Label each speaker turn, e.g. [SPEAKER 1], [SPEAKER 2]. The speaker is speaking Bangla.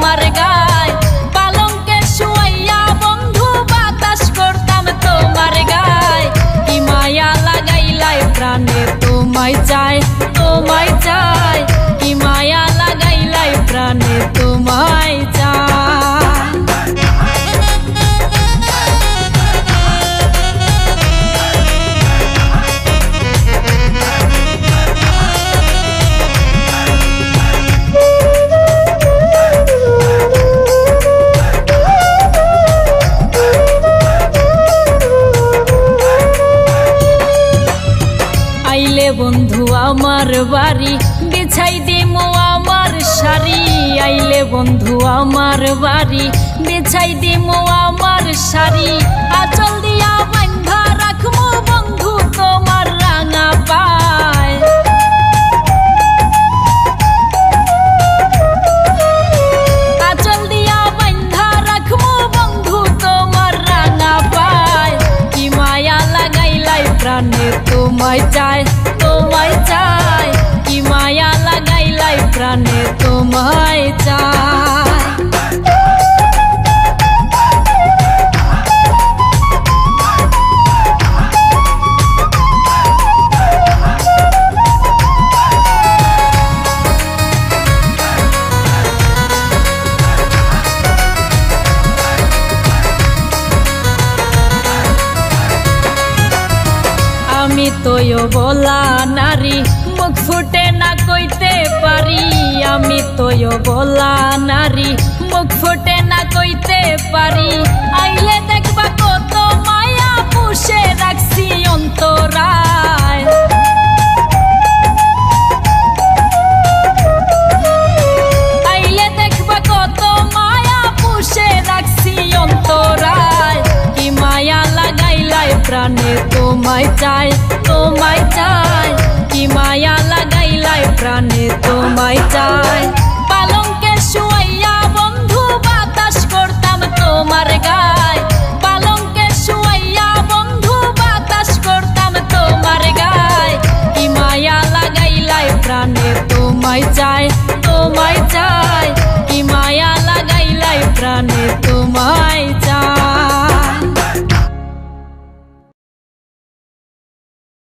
[SPEAKER 1] তোমার গায়, পালঙ্কে শুয়াইয়া বন্ধু বাতাস করতাম তোমার গায়। কি মায়া লাগাইলাই প্রাণে তোমায় চাই, তোমায় চাই, কি মায়া লাগাইলাই প্রাণে তোমায় চাই। আইলে বন্ধু আমার বাড়ি বিছাই দিমু আমার শাড়ি, আইলে বন্ধু আমার বাড়ি বিছাই দিমু আমার শাড়ি। আঁচল দিয়া বান্ধা রাখমু বন্ধু তোমার রাঙা পায়, আঁচল দিয়া বান্ধা রাখমু বন্ধু তোমার রাঙা পায়। কি মায়া লাগাইলাই প্রাণে তোমায় চাই, তোমায় চাই, কি মায়া লাগাইলাই প্রাণে তোমায় চাই। আমি তোয় বলা নারী মুখ ফুটে না কইতে পারি, আমি তোয় বলা নারী মুখ ফুটে না কইতে পারি। আইলে দেখবা কত মায়া পুষে রাখছি অন্তরায়, আইলে দেখবা কত মায়া পুষে রাখছি অন্তরায়। কি মায়া লাগাইলাই প্রাণে তোমায় চাই, তোমায় চাই, কি মায়া লাগাইলাই প্রাণে তোমায় চাই। পালঙ্কে শুয়াইয়া বন্ধু বাতাস করতাম তোমার গায়, পালঙ্কে শুয়াইয়া বন্ধু বাতাস করতাম তোমার গায়। কি মায়া লাগাইলাই প্রাণে তোমায় চাই, তোমায় চাই, কি মায়া লাগাইলাই প্রাণে তোমায় চাই।